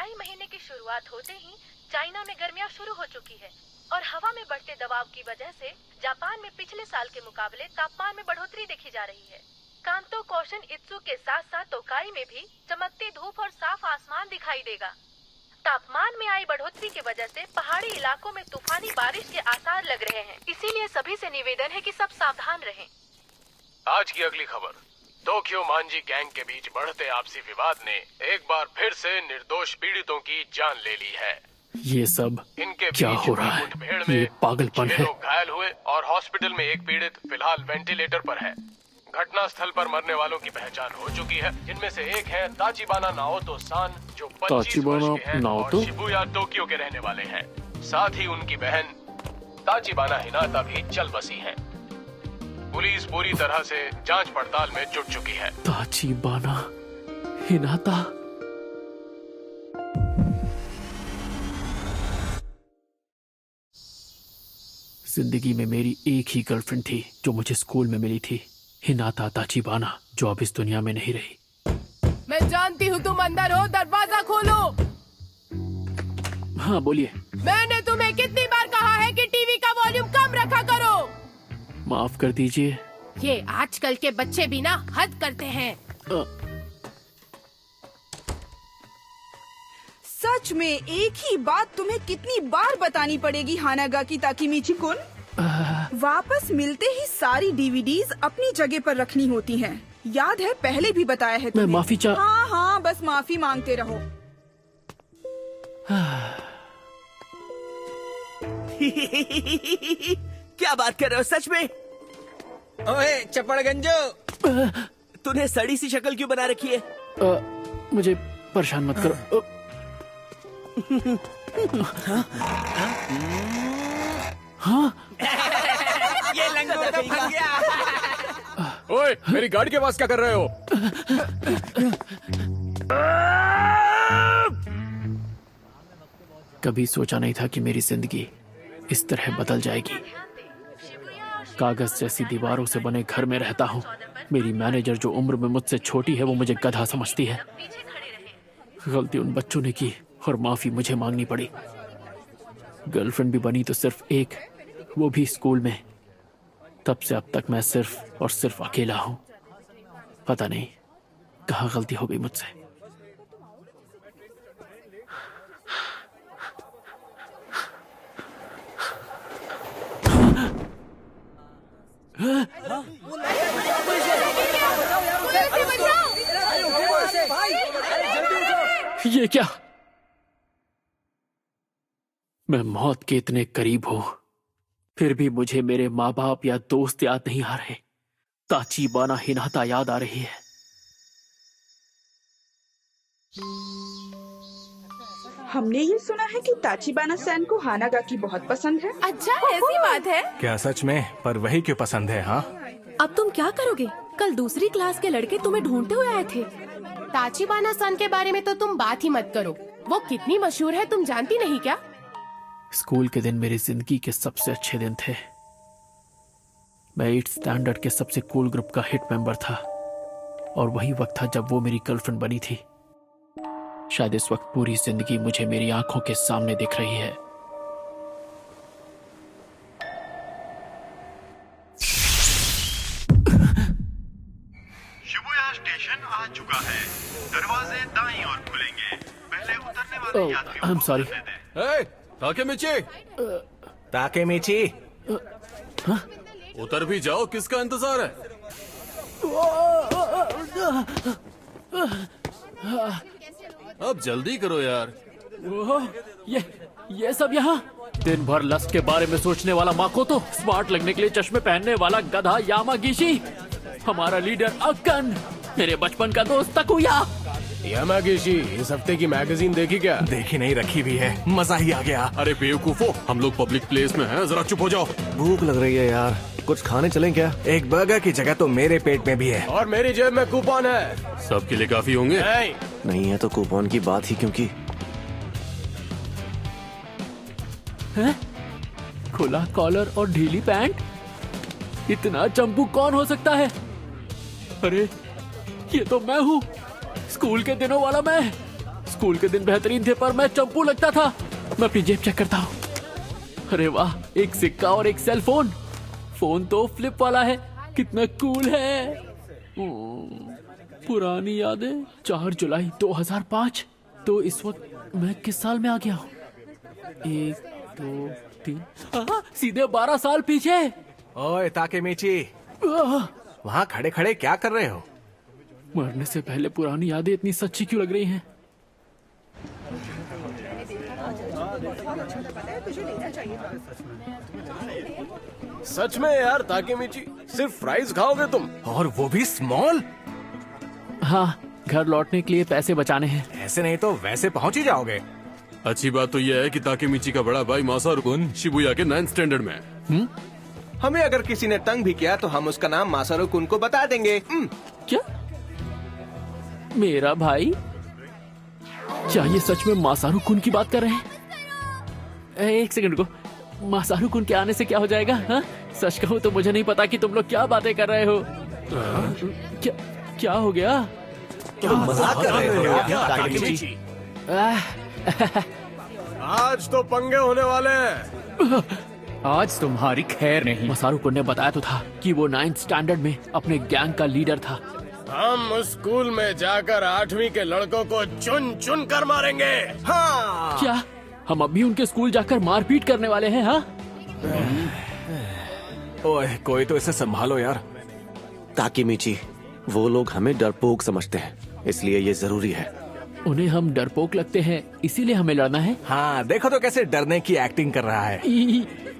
जुलाई महीने की शुरुआत होते ही चाइना में गर्मियां शुरू हो चुकी है और हवा में बढ़ते दबाव की वजह से जापान में पिछले साल के मुकाबले तापमान में बढ़ोतरी देखी जा रही है। कांतो, कोशन इत्सु के साथ साथ तोकाई में भी चमकती धूप और साफ आसमान दिखाई देगा। तापमान में आई बढ़ोतरी की वजह से पहाड़ी इलाकों में तूफानी बारिश के आसार लग रहे हैं, इसीलिए सभी से निवेदन है कि सब सावधान रहें। आज की अगली खबर, टोक्यो मांजी गैंग के बीच बढ़ते आपसी विवाद ने एक बार फिर से निर्दोष पीड़ितों की जान ले ली है। ये सब इनके क्या हो रहा है? ये पागलपन है। लोग घायल हुए और हॉस्पिटल में एक पीड़ित फिलहाल वेंटिलेटर पर है। घटना स्थल पर मरने वालों की पहचान हो चुकी है, जिनमें से एक है ताचिबाना नाओतो सान, जो 25 वर्ष के हैं और शिबुया टोक्यो के रहने वाले हैं। साथ ही उनकी बहन ताचिबाना हिनाता भी चल बसी है। पुलिस पूरी तरह से जांच पड़ताल में जुट चुकी है। ताचिबाना हिनाता, जिंदगी में मेरी एक ही गर्लफ्रेंड थी जो मुझे स्कूल में मिली थी, हिनाता ताचिबाना, जो अब इस दुनिया में नहीं रही। मैं जानती हूँ तुम अंदर हो, दरवाजा खोलो। हाँ बोलिए। मैंने तुम्हें कितनी बार कहा है कि टीवी का वॉल्यूम कम रखा करो। माफ कर दीजिए। ये आजकल के बच्चे भी ना हद करते हैं। सच में एक ही बात तुम्हें कितनी बार बतानी पड़ेगी हानागाकी ताकेमिची-कुन? वापस मिलते ही सारी डीवीडीज अपनी जगह पर रखनी होती हैं। याद है, पहले भी बताया है तुम्हें। मैं माफी हाँ हाँ, बस माफी मांगते रहो। क्या बात कर रहे हो सच में? ओए चपड़गंजो, तूने सड़ी सी शक्ल क्यों बना रखी है? मुझे परेशान मत करो। हाँ? ये लंगोट तो फंस गया। ओए, मेरी गाड़ी के पास क्या कर रहे हो? कभी सोचा नहीं था कि मेरी जिंदगी इस तरह बदल जाएगी। कागज जैसी दीवारों से बने घर में रहता हूँ। मेरी मैनेजर, जो उम्र में मुझसे छोटी है, वो मुझे गधा समझती है। गलती उन बच्चों ने की और माफी मुझे मांगनी पड़ी। गर्लफ्रेंड भी बनी तो सिर्फ एक, वो भी स्कूल में। तब से अब तक मैं सिर्फ और सिर्फ अकेला हूँ। पता नहीं कहाँ गलती हो गई मुझसे। ये क्या? मैं मौत के इतने करीब हूं, फिर भी मुझे मेरे माँ बाप या दोस्त याद नहीं आ रहे। ताचिबाना हिनाता याद आ रही है। हमने ये सुना है कि ताचिबाना सैन को हानागाकी बहुत पसंद है। अच्छा, ऐसी बात है क्या सच में? पर वही क्यों पसंद है? हाँ, अब तुम क्या करोगे? कल दूसरी क्लास के लड़के तुम्हें ढूंढते हुए आए थे। ताचिबाना सन के बारे में तो तुम बात ही मत करो। वो कितनी मशहूर है, तुम जानती नहीं क्या? स्कूल के दिन मेरी जिंदगी के सबसे अच्छे दिन थे। मैं 8th स्टैंडर्ड के सबसे कूल ग्रुप का हिट मेंबर था और वही वक्त था जब वो मेरी गर्लफ्रेंड बनी थी। शायद इस वक्त पूरी जिंदगी मुझे मेरी आंखों के सामने दिख रही है। शिबुया स्टेशन आ चुका है। दरवाजे दाईं ओर खुलेंगे। पहले उतरने वाले यात्रियों आई एम सॉरी। ताकेमिची, उतर भी जाओ, किसका इंतजार है? अब जल्दी करो यार। ये सब यहाँ? दिन भर लस्ट के बारे में सोचने वाला माकोतो, स्मार्ट लगने के लिए चश्मे पहनने वाला गधा यामागिशी, हमारा लीडर अक्कन, मेरे बचपन का दोस्त तकुया। यामागिशी, इस हफ्ते की मैगजीन देखी क्या? देखी नहीं, रखी भी है। मजा ही आ गया। अरे बेवकूफो, हम लोग पब्लिक प्लेस में हैं, जरा चुप हो जाओ। भूख लग रही है यार, कुछ खाने चलें क्या? एक बर्गर की जगह तो मेरे पेट में भी है। और मेरी जेब में कूपन है। सबके लिए काफी होंगे। नहीं है तो कूपन की बात ही क्योंकि है? खुला कॉलर और ढीली पैंट? इतना चंपू कौन हो सकता है? अरे ये तो मैं हूँ, स्कूल के दिनों वाला मैं। स्कूल के दिन बेहतरीन थे, पर मैं चंपू लगता था। मैं अपनी जेब चेक करता हूँ। अरे वाह, एक सिक्का और एक सेल फोन। फोन तो फ्लिप वाला है, कितना कूल है। पुरानी यादें। 4 जुलाई 2005। तो इस वक्त मैं किस साल में आ गया हूँ? 1 2 3 सीधे 12 साल पीछे। ओए ताकेमीची, वहाँ खड़े खड़े क्या कर रहे हो? मरने से पहले पुरानी यादें इतनी सच्ची क्यों लग रही हैं? सच में यार ताकेमीची, सिर्फ फ्राइज खाओगे तुम? और वो भी स्मॉल? हाँ, घर लौटने के लिए पैसे बचाने हैं। ऐसे नहीं तो वैसे पहुंच ही जाओगे। अच्छी बात तो यह है कि ताकेमीची का बड़ा भाई मासारू-कुन शिबुया के 9th स्टैंडर्ड में है। हमें अगर किसी ने तंग भी किया तो हम उसका नाम मासारू-कुन को बता देंगे। क्या? मेरा भाई? क्या ये सच में मासारू-कुन की बात कर रहे हैं? एक सेकंड को, मासारू-कुन के आने से क्या हो जाएगा? हा? सच कहूँ तो मुझे नहीं पता कि तुम लोग क्या बातें कर रहे हो। क्या हो गया? मजाक कर रहे हो यार ताकेमीची? आज तो पंगे होने वाले हैं। आज तुम्हारी खैर नहीं। मासारू-कुन ने बताया तो था कि वो 9th स्टैंडर्ड में अपने गैंग का लीडर था। हम उस स्कूल में जाकर 8वीं के लड़कों को चुन चुन कर मारेंगे। हाँ। क्या हम अभी उनके स्कूल जाकर मारपीट करने वाले हैं? हाँ? ओए, कोई तो इसे संभालो यार। ताकेमीची, वो लोग हमें डरपोक समझते हैं, इसलिए ये जरूरी है। उन्हें हम डरपोक लगते हैं, इसीलिए हमें लड़ना है। हाँ, देखो तो कैसे डरने की एक्टिंग कर रहा है।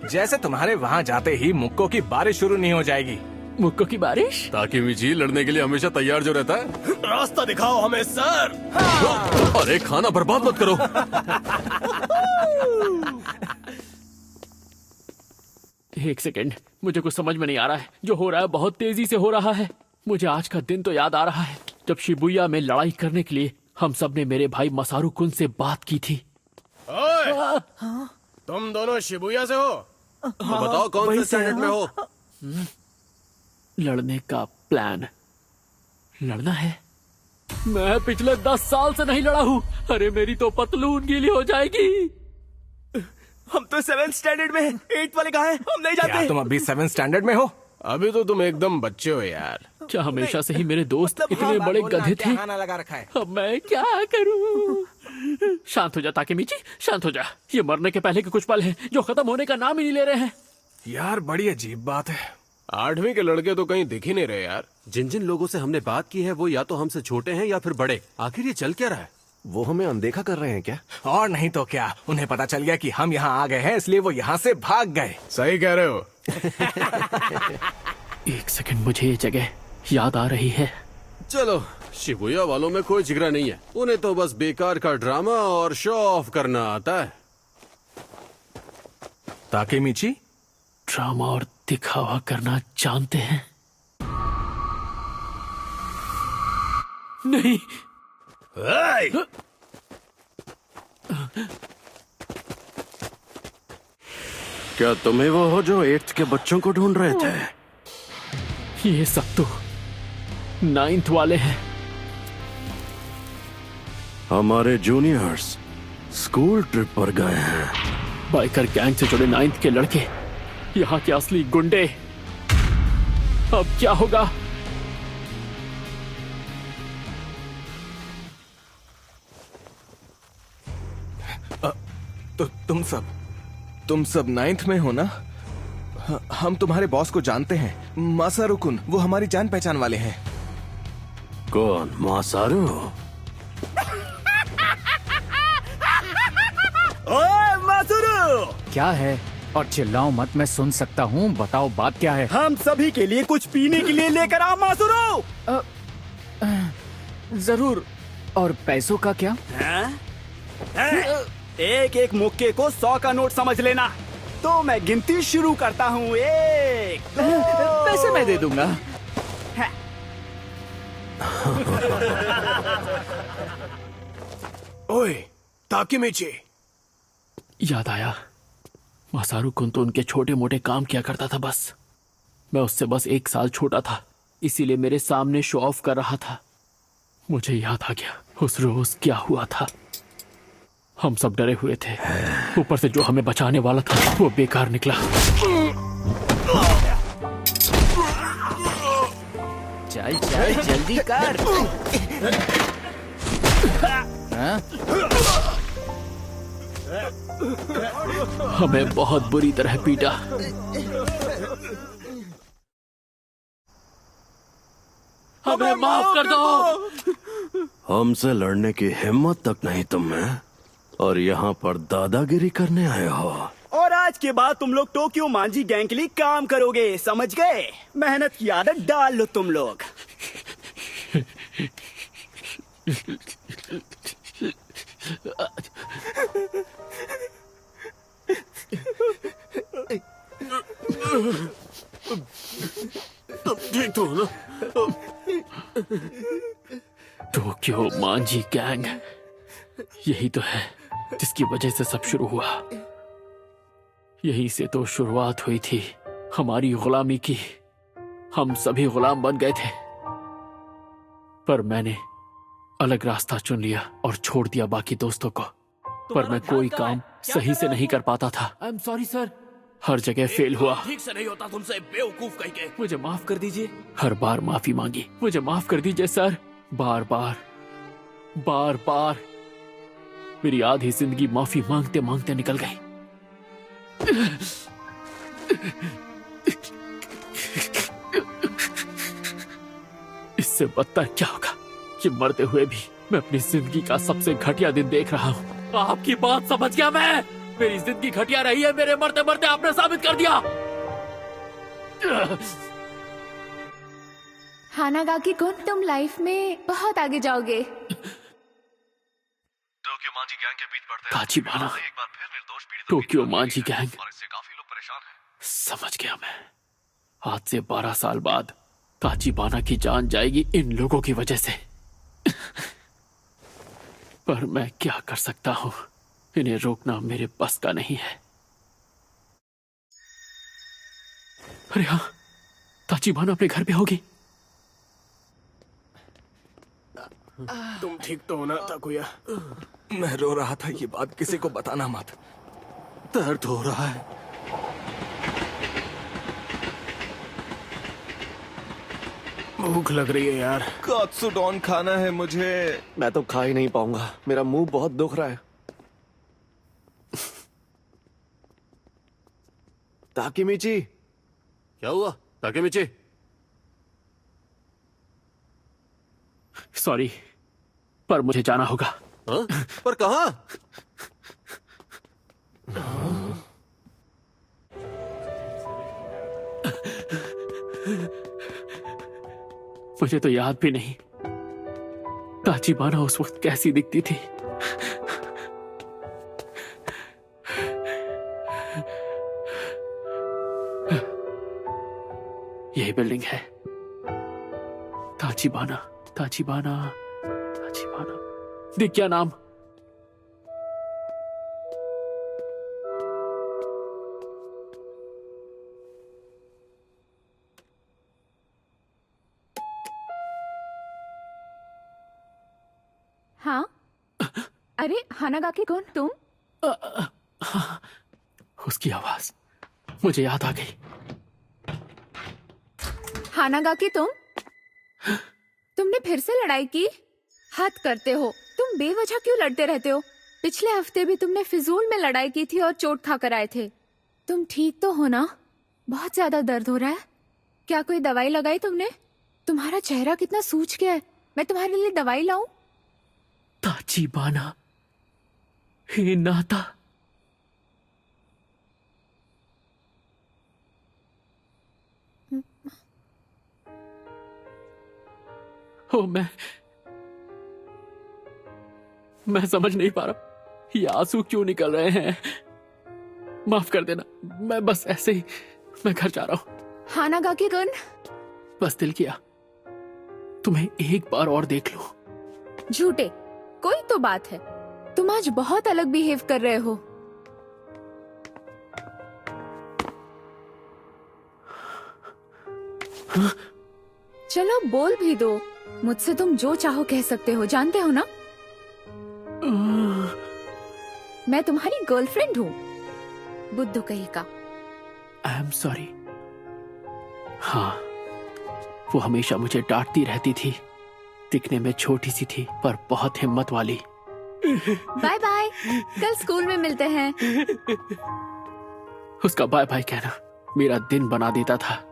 जैसे तुम्हारे वहाँ जाते ही मुक्कों की बारिश शुरू नहीं हो जाएगी। मुक्कों की बारिश? ताकेमीची लड़ने के लिए हमेशा तैयार जो रहता है। रास्ता दिखाओ हमें सर। अरे खाना बर्बाद मत करो। एक सेकंड, मुझे कुछ समझ में नहीं आ रहा है। जो हो रहा है बहुत तेजी से हो रहा है। मुझे आज का दिन तो याद आ रहा है जब शिबुया में लड़ाई करने के लिए हम सब ने मेरे भाई मासारू-कुन से बात की थी। ओए, तुम दोनों शिबुया से हो? तो बताओ कौन से स्टैंडर्ड में हो? लड़ने का प्लान। लड़ना है? मैं पिछले 10 साल से नहीं लड़ा हूँ। अरे मेरी तो पतलून गीली हो जाएगी। हम तो 7th स्टैंडर्ड में हैं। 8 वाले कहाँ हैं? हम नहीं जाते। तुम अभी 7th स्टैंडर्ड में हो? अभी तो तुम एकदम बच्चे हो यार। क्या हमेशा से ही मेरे दोस्त इतने बड़े गधे थे? लगा रखा है। अब मैं क्या करूं? शांत हो जा ताकेमीची, शांत हो जा। ये मरने के पहले के कुछ पल हैं जो खत्म होने का नाम ही नहीं ले रहे हैं। यार बड़ी अजीब बात है। 8वीं के लड़के तो कहीं दिख ही नहीं रहे यार। जिन जिन लोगों से हमने बात की है वो या तो हमसे छोटे हैं या फिर बड़े। आखिर ये चल क्या रहा है? वो हमें अनदेखा कर रहे हैं क्या? और नहीं तो क्या, उन्हें पता चल गया कि हम यहाँ आ गए हैं, इसलिए वो यहाँ से भाग गए। सही कह रहे हो। एक सेकंड, मुझे ये जगह याद आ रही है। चलो, शिबुया वालों में कोई जिगरा नहीं है। उन्हें तो बस बेकार का ड्रामा और शो ऑफ करना आता है। ताकेमीची, ड्रामा और दिखावा करना जानते हैं? नहीं। क्या तुम्हें वो हो जो 8th के बच्चों को ढूंढ रहे थे? ये सब तो 9th वाले हैं। हमारे जूनियर्स स्कूल ट्रिप पर गए हैं। बाइकर गैंग से जुड़े 9th के लड़के, यहाँ के असली गुंडे। अब क्या होगा? तो तुम सब 9th में हो ना? हम तुम्हारे बॉस को जानते हैं, मासारू-कुन। वो हमारी जान पहचान वाले हैं। कौन? मासारू? ओए मासारू! क्या है? और चिल्लाओ मत, मैं सुन सकता हूँ। बताओ बात क्या है? हम सभी के लिए कुछ पीने के लिए लेकर आओ मासारू। जरूर। और पैसों का क्या? एक एक मुक्के को 100 का नोट समझ लेना। तो मैं गिनती शुरू करता हूँ। 1 2 पैसे मैं दे दूंगा। ओए ताकेमीची, याद आया, मासारू-कुन तो उनके छोटे मोटे काम किया करता था बस। मैं उससे बस 1 साल छोटा था, इसीलिए मेरे सामने शो ऑफ कर रहा था। मुझे याद आ गया उस रोज क्या हुआ था। हम सब डरे हुए थे। ऊपर से जो हमें बचाने वाला था वो बेकार निकला। चल चल जल्दी कर। हमें बहुत बुरी तरह पीटा। हमें माफ कर दो। हमसे लड़ने की हिम्मत तक नहीं तुम में, और यहाँ पर दादागिरी करने आए हो। और आज के बाद तुम लोग टोक्यो मांझी गैंग के लिए काम करोगे, समझ गए? मेहनत की आदत डाल लो तुम लोग। ठीक तो ना? टोक्यो मांझी गैंग, यही तो है जिसकी वजह से सब शुरू हुआ। यही से तो शुरुआत हुई थी हमारी गुलामी की। हम सभी गुलाम बन गए थे, पर मैंने अलग रास्ता चुन लिया और छोड़ दिया बाकी दोस्तों को। पर मैं कोई काम सही से नहीं कर पाता था। I am sorry sir. हर जगह फेल हुआ। ठीक से नहीं होता तुमसे, बेवकूफ कहीं के। मुझे माफ कर दीजिए। हर बार माफी मांगी, मुझे माफ कर दीजिए सर। बार बार बार बार मेरी आधी जिंदगी माफी मांगते मांगते निकल गई। इससे बदतर क्या होगा कि मरते हुए भी मैं अपनी जिंदगी का सबसे घटिया दिन देख रहा हूँ। आपकी बात समझ गया मैं। मेरी जिंदगी घटिया रही है, मेरे मरते मरते आपने साबित कर दिया। हानागाकी कुन, तुम लाइफ में बहुत आगे जाओगे। टोक्यो मांझी गैंग के बीच बढ़ते ताचिबाना, एक बार फिर निर्दोष पीड़ित टोक्यो मांझी गैंग, और इससे काफी लोग परेशान हैं। समझ गया मैं। आज से 12 साल बाद ताचिबाना की जान जाएगी इन लोगों की वजह से। पर मैं क्या कर सकता हूँ, इन्हें रोकना मेरे बस का नहीं है। अरे हाँ, ताचिबाना अपने घर पे होगी। तुम ठीक तो होना ताकुया? मैं रो रहा था, ये बात किसी को बताना मत। दर्द हो रहा है। भूख लग रही है यार। कात्सुडोन खाना है मुझे। मैं तो खा ही नहीं पाऊंगा, मेरा मुंह बहुत दुख रहा है। ताकेमिची। क्या हुआ ताकेमिची? सॉरी, पर मुझे जाना होगा। हाँ? पर कहाँ? मुझे तो याद भी नहीं ताचिबाना उस वक्त कैसी दिखती थी। यही बिल्डिंग है। ताचिबाना, ताचिबाना, ताचिबाना। दिख क्या नाम? हाँ? अरे हानागाकी कुन, तुम? उसकी आवाज मुझे याद आ गई। हानागाकी तुमने फिर से लड़ाई की? हद करते हो, तुम बेवजह क्यों लड़ते रहते हो? पिछले हफ्ते भी तुमने फिजूल में लड़ाई की थी और चोट खाकर आए थे। तुम ठीक तो हो ना? बहुत ज्यादा दर्द हो रहा है। क्या कोई दवाई लगाई तुमने? तुम्हारा चेहरा कितना सूज गया है। मैं तुम्हारे लिए दवाई लाऊं? ताचिबाना, हे नाता। ओ, मैं समझ नहीं पा रहा ये आंसू क्यों निकल रहे हैं। माफ कर देना, मैं बस ऐसे ही मैं घर जा रहा हूँ। हानागाकी कुन, बस दिल किया तुम्हें एक बार और देख लूं। झूठे, कोई तो बात है। तुम आज बहुत अलग बिहेव कर रहे हो। चलो बोल भी दो। मुझसे तुम जो चाहो कह सकते हो, जानते हो ना? मैं तुम्हारी गर्लफ्रेंड हूँ, बुद्धू कहीं का। आई एम सॉरी। हाँ, वो हमेशा मुझे डांटती रहती थी। दिखने में छोटी सी थी पर बहुत हिम्मत वाली। बाय बाय, कल स्कूल में मिलते हैं। उसका बाय बाय कहना मेरा दिन बना देता था।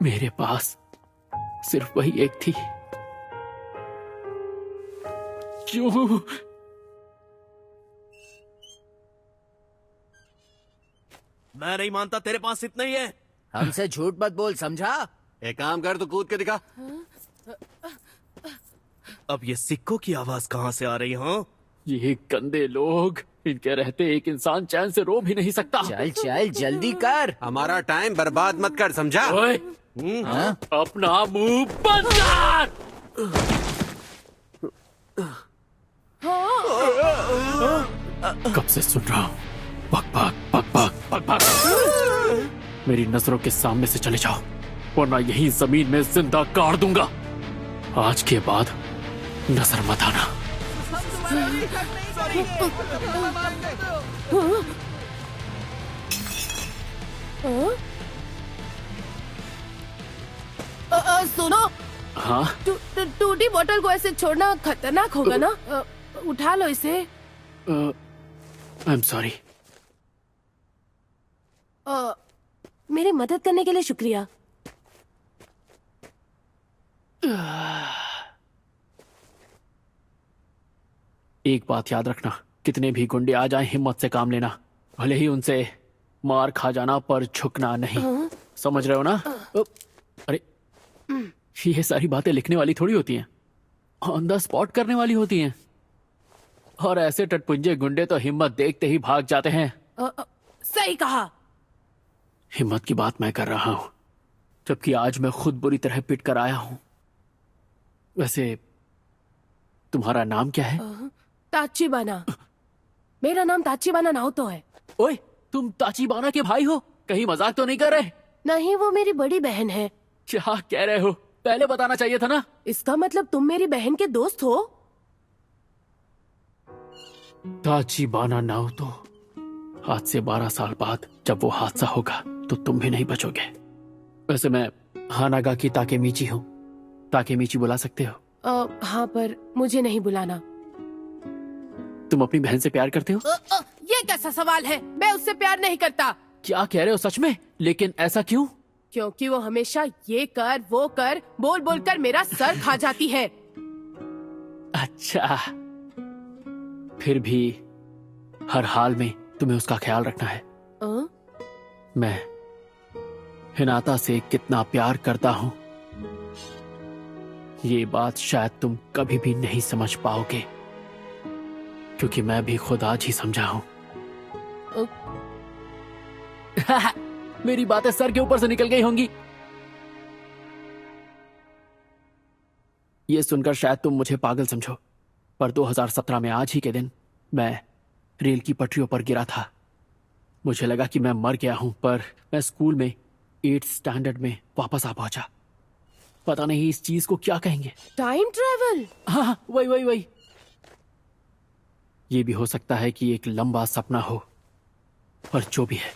मेरे पास सिर्फ वही एक थी। क्यों? मैं नहीं मानता तेरे पास इतना ही है। हमसे झूठ मत बोल, समझा? एक काम कर, तो कूद के दिखा। अब ये सिक्कों की आवाज कहाँ से आ रही है? ये गंदे लोग, इनके रहते एक इंसान चैन से रो भी नहीं सकता। चल चल जल्दी कर, हमारा टाइम बर्बाद मत कर, समझा? ओए, अपना मुंह बंद कर। कब से सुन रहा हूँ, बक बक बक बक बक बक। मेरी नजरों के सामने से चले जाओ, वरना यही जमीन में जिंदा गाड़ दूंगा। आज के बाद नजर मत आना। सुनो। हाँ? टूटी बोतल को ऐसे छोड़ना खतरनाक होगा ना? उठा लो इसे। आई एम सॉरी। मेरी मदद करने के लिए शुक्रिया। एक बात याद रखना, कितने भी गुंडे आ जाएं, हिम्मत से काम लेना। भले ही उनसे मार खा जाना, पर झुकना नहीं। समझ रहे हो ना? अरे, ये सारी बातें लिखने वाली थोड़ी होती हैं, ऑन द स्पॉट करने वाली होती हैं। और ऐसे टटपुंजे गुंडे तो हिम्मत देखते ही भाग जाते हैं। सही कहा। हिम्मत की बात मैं कर रहा हूं, जबकि आज मैं खुद बुरी तरह पिट कर आया हूं। वैसे तुम्हारा नाम क्या है? ताचिबाना। मेरा नाम ताचिबाना नाओतो है। ओए, तुम ताचिबाना के भाई हो? कहीं मजाक तो नहीं कर रहे? नहीं, वो मेरी बड़ी बहन है। क्या कह रहे हो? पहले बताना चाहिए था ना। इसका मतलब तुम मेरी बहन के दोस्त हो? ताचिबाना नाओतो, आज से 12 साल बाद जब वो हादसा होगा तो तुम भी नहीं बचोगे। वैसे मैं हानागाकी ताकेमीची हूँ। ताकेमीची बुला सकते हो? हाँ, पर मुझे नहीं बुलाना। तुम अपनी बहन से प्यार करते हो? ये कैसा सवाल है? मैं उससे प्यार नहीं करता। क्या कह रहे हो सच में? लेकिन ऐसा क्यों? क्योंकि वो हमेशा ये कर वो कर बोल बोल कर मेरा सर खा जाती है। अच्छा, फिर भी हर हाल में तुम्हें उसका ख्याल रखना है। मैं हिनाता से कितना प्यार करता हूँ, ये बात शायद तुम कभी भी नहीं समझ पाओगे, क्योंकि मैं भी खुद आज ही समझा हूं। मेरी बातें सर के ऊपर से निकल गई होंगी। ये सुनकर शायद तुम मुझे पागल समझो, पर 2017 में आज ही के दिन मैं रेल की पटरियों पर गिरा था। मुझे लगा कि मैं मर गया हूं, पर मैं स्कूल में 8th स्टैंडर्ड में वापस आ पहुंचा। पता नहीं इस चीज को क्या कहेंगे। Time travel? हाँ, वही। ये भी हो सकता है कि एक लंबा सपना हो, पर जो भी है,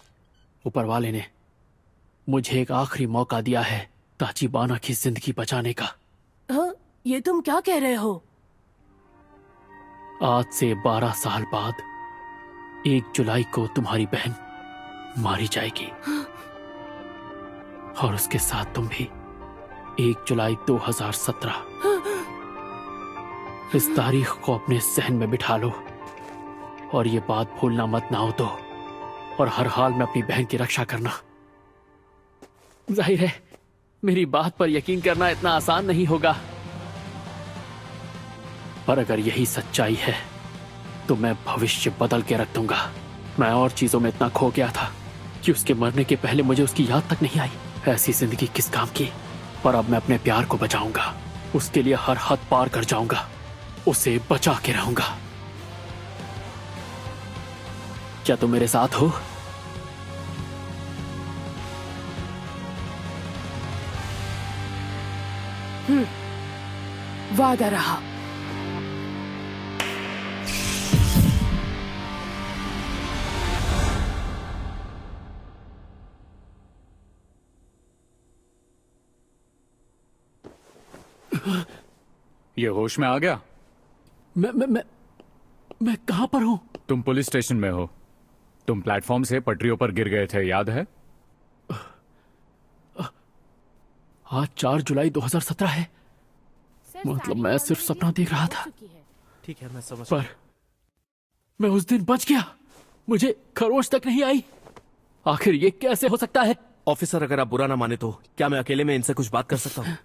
ऊपर वाले ने मुझे एक आखिरी मौका दिया है ताचिबाना की जिंदगी बचाने का। हाँ, ये तुम क्या कह रहे हो? आज से 12 साल बाद 1 जुलाई को तुम्हारी बहन मारी जाएगी, और उसके साथ तुम भी। 1 जुलाई 2017। इस तारीख को अपने सहन में बिठा लो, और ये बात भूलना मत नाओतो, और हर हाल में अपनी बहन की रक्षा करना। जाहिर है मेरी बात पर यकीन करना इतना आसान नहीं होगा, पर अगर यही सच्चाई है तो मैं भविष्य बदल के रख दूंगा। मैं और चीजों में इतना खो गया था कि उसके मरने के पहले मुझे उसकी याद तक नहीं आई। ऐसी जिंदगी किस काम की? पर अब मैं अपने प्यार को बचाऊंगा, उसके लिए हर हद पार कर जाऊंगा, उसे बचा के रहूंगा। क्या तुम मेरे साथ हो? वादा रहा। ये होश में आ गया? मैं कहाँ पर हूँ? तुम पुलिस स्टेशन में हो। तुम प्लेटफॉर्म से पटरियों पर गिर गए थे, याद है? आज 4 जुलाई 2017 है। मतलब मैं सिर्फ सपना देख रहा था। ठीक है, मैं समझ पर मैं उस दिन बच गया। मुझे खरोच तक नहीं आई। आखिर ये कैसे हो सकता है? ऑफिसर, अगर आप बुरा ना माने तो क्या मैं अकेले में इनसे कुछ बात कर सकता हूँ?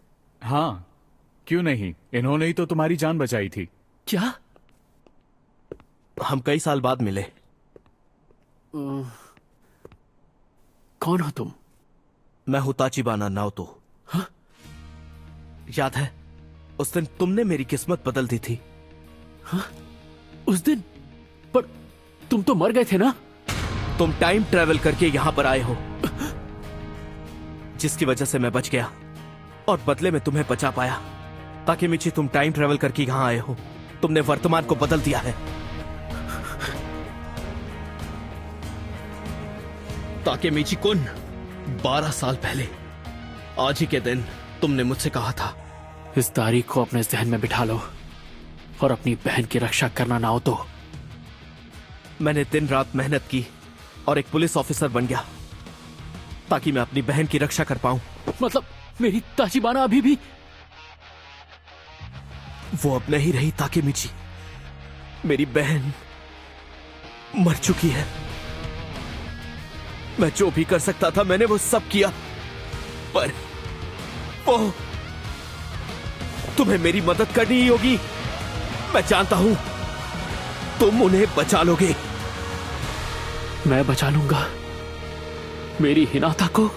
हाँ, क्यों नहीं? इन्होंने ही तो तुम्हारी जान बचाई थी। क्या? हम कई साल बाद मिले। कौन हो तुम? मैं हूं ताचिबाना नाओतो। हाँ? याद है उस दिन तुमने मेरी किस्मत बदल दी थी? हाँ? उस दिन? पर तुम तो मर गए थे ना? तुम टाइम ट्रेवल करके यहां पर आए हो, जिसकी वजह से मैं बच गया और बदले में तुम्हें बचा पाया। ताकेमिची, तुम टाइम ट्रेवल करके यहां आए हो। तुमने वर्तमान को बदल दिया है। ताकेमिची कुन, 12 साल पहले आज ही के दिन तुमने मुझसे कहा था। इस तारीख को अपने जहन में बिठा लो और अपनी बहन की रक्षा करना नाओतो। मैंने दिन रात मेहनत की और एक पुलिस ऑफिसर बन गया ताकि मैं अपनी बहन की रक्षा कर पाऊं। मतलब मेरी ताचिबाना अभी भी? वो अब नहीं रही ताकेमिची। मेरी बहन मर चुकी है। मैं जो भी कर सकता था मैंने वो सब किया, पर वो तुम्हें मेरी मदद करनी ही होगी। मैं जानता हूं तुम उन्हें बचा लोगे। मैं बचा लूंगा मेरी हिनाता को।